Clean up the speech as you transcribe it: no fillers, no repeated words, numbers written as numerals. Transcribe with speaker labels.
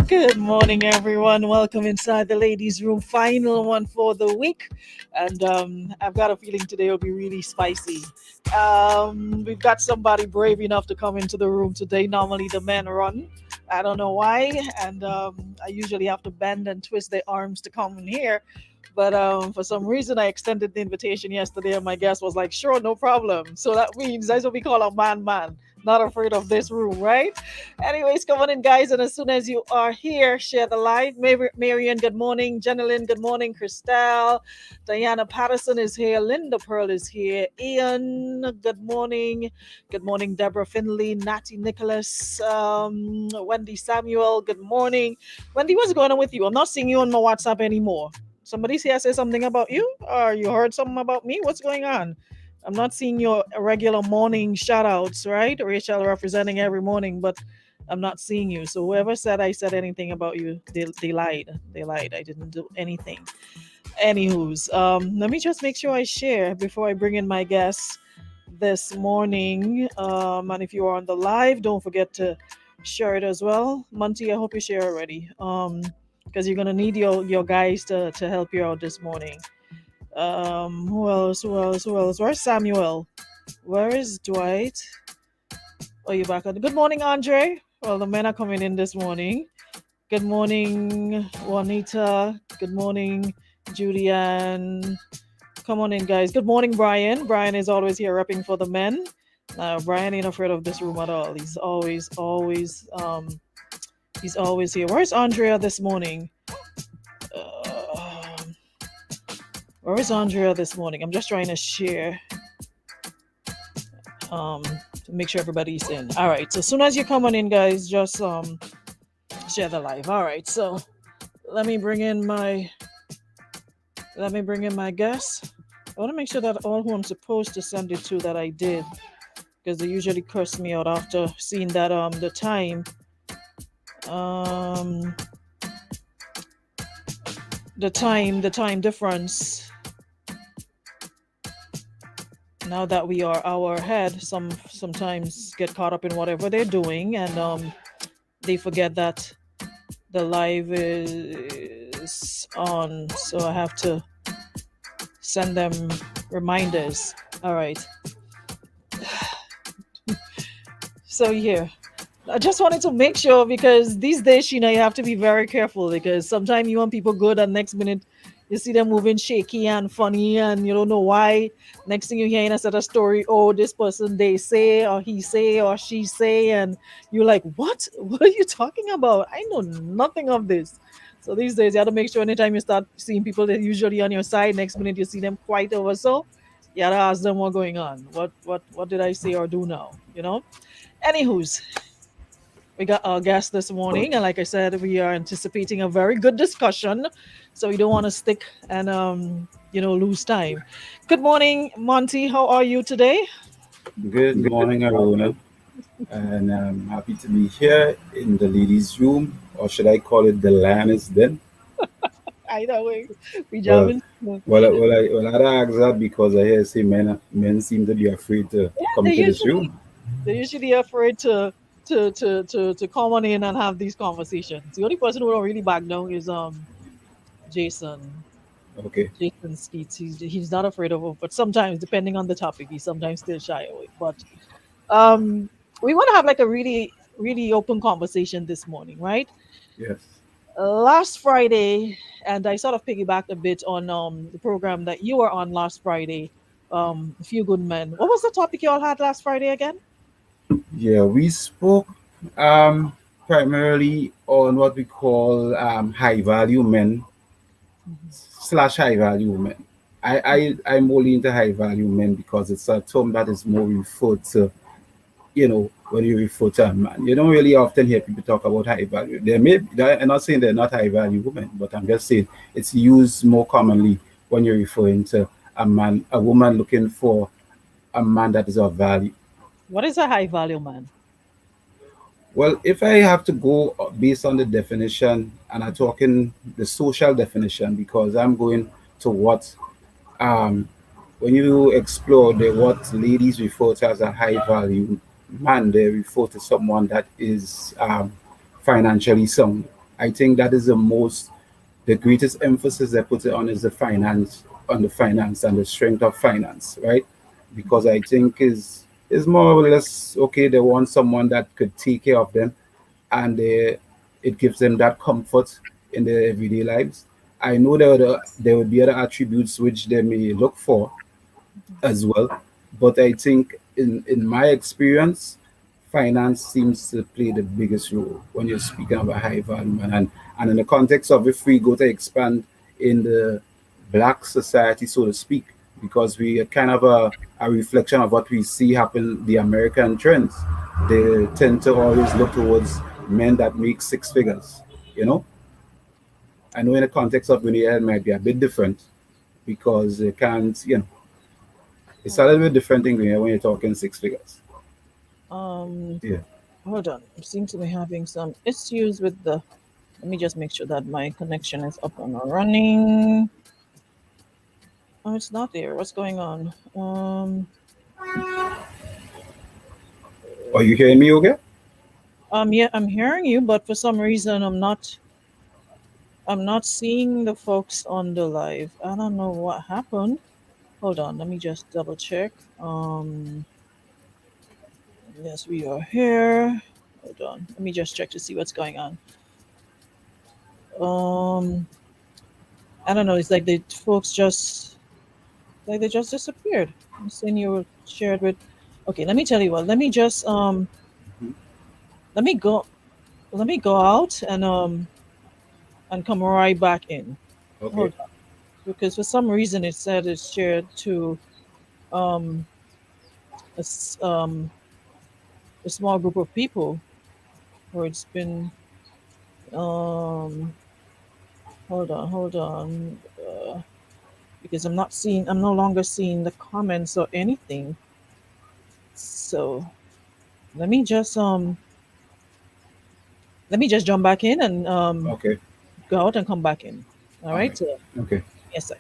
Speaker 1: Good morning, everyone. Welcome inside the ladies' room. Final one for the week, and I've got a feeling today will be really spicy. We've got somebody brave enough to come into the room today. Normally, the men run. I don't know why, and I usually have to bend and twist their arms to come in here. But for some reason, I extended the invitation yesterday, and my guest was like, "Sure, no problem." So that means that's what we call a man. Not afraid of this room, right? Anyways, come on in, guys. And as soon as you are here, share the live. Marian, good morning. Jenilyn, good morning. Christelle, Diana Patterson is here. Linda Pearl is here. Ian, good morning. Good morning, Deborah Finley, Natty Nicholas, Wendy Samuel, good morning. Wendy, what's going on with you? I'm not seeing you on my WhatsApp anymore. Somebody's here say something about you? Or you heard something about me? What's going on? I'm not seeing your regular morning shout outs, right? Rachel representing every morning, but I'm not seeing you. So whoever said I said anything about you, they lied. They lied. I didn't do anything. Anywho's, let me just make sure I share before I bring in my guests this morning. And if you are on the live, don't forget to share it as well. Montee, I hope you share already. Because you're gonna need your guys to help you out this morning. Who else? Who else? Who else? Where's Samuel? Where is Dwight? Oh, you back on? Good morning, Andre. Well, the men are coming in this morning. Good morning, Juanita. Good morning, Julianne. Come on in, guys. Good morning, Brian. Brian is always here repping for the men. Brian ain't afraid of this room at all. He's always here. Where's Andrea this morning? Uh, where is Andrea this morning? I'm just trying to share. To make sure everybody's in. All right. So as soon as you come on in, guys, just share the live. All right. So let me bring in my guests. I want to make sure that all who I'm supposed to send it to that I did, because they usually curse me out after seeing that the time difference. Now that we are hour ahead, sometimes get caught up in whatever they're doing, and they forget that the live is on. So I have to send them reminders. All right. So yeah, I just wanted to make sure, because these days, you have to be very careful, because sometimes you want people good and next minute you see them moving shaky and funny and you don't know why. Next thing you hear in a set of story, oh, this person they say or he say or she say, and you're like, what are you talking about? I know nothing of this. So these days you have to make sure anytime you start seeing people that usually on your side, next minute you see them quite over, so you have to ask them what's going on. What did I say or do now? Anywho's, we got our guest this morning, and like I said, we are anticipating a very good discussion, so we don't want to stick and lose time. Good morning, Montee. How are you today?
Speaker 2: Good morning, Arona, and I'm happy to be here in the ladies' room, or should I call it the lioness den?
Speaker 1: I know we
Speaker 2: Well,
Speaker 1: jamming.
Speaker 2: I ask that because I hear say men seem to be afraid to
Speaker 1: Yeah,
Speaker 2: come to this room.
Speaker 1: they're usually afraid to come on in and have these conversations. The only person who don't really back down is Jason.
Speaker 2: Okay,
Speaker 1: Jason Skeets. He's not afraid of it, but sometimes, depending on the topic, he sometimes still shy away. But um, we want to have like a really, really open conversation this morning, right?
Speaker 2: yes.
Speaker 1: Last Friday, and I sort of piggybacked a bit on the program that you were on last Friday. A few good men. What was the topic you all had last Friday again?
Speaker 2: Yeah, we spoke primarily on what we call high value men slash high value women. I'm only into high value men because it's a term that is more referred to, when you refer to a man. You don't really often hear people talk about high value. I'm not saying they're not high value women, but I'm just saying it's used more commonly when you're referring to a woman looking for a man that is of value.
Speaker 1: What is a high value man?
Speaker 2: Well, if I have to go based on the definition, and I'm talking the social definition, because I'm going to what um, when you explore what ladies refer to as a high value man, they refer to someone that is financially sound. I think that is the greatest emphasis they put it on is the finance and the strength of finance, right? Because I think is more or less okay. They want someone that could take care of them, and it gives them that comfort in their everyday lives. I know there would be other attributes which they may look for as well, but I think in my experience, finance seems to play the biggest role when you're speaking about high value man. And in the context of if we go to expand in the black society, so to speak, because we are kind of a reflection of what we see happen, the American trends. They tend to always look towards men that make six figures, you know. I know in the context of Grenada it might be a bit different because they can't, it's a
Speaker 1: Hold
Speaker 2: little bit different thing when you're talking six figures.
Speaker 1: on.
Speaker 2: Yeah.
Speaker 1: Hold on. I seem to be having some issues with the. Let me just make sure that my connection is up and running. Oh, it's not there. What's going on?
Speaker 2: Are you hearing me okay?
Speaker 1: Yeah, I'm hearing you, but for some reason I'm not. I'm not seeing the folks on the live. I don't know what happened. Hold on. Let me just double check. Yes, we are here. Hold on. Let me just check to see what's going on. Um, I don't know. It's like the folks just like they just disappeared. I'm saying you were shared with. Okay, let me tell you what. Let me just
Speaker 2: Mhm.
Speaker 1: let me go let me go out and come right back in.
Speaker 2: Okay.
Speaker 1: Hold on, because for some reason it said it's shared to um a, s- um a small group of people, or it's been um hold on because I'm no longer seeing the comments or anything. So let me just jump back in and
Speaker 2: Okay.
Speaker 1: go out and come back in. All
Speaker 2: All
Speaker 1: right.
Speaker 2: right.
Speaker 1: So
Speaker 2: Okay.
Speaker 1: yes, sir.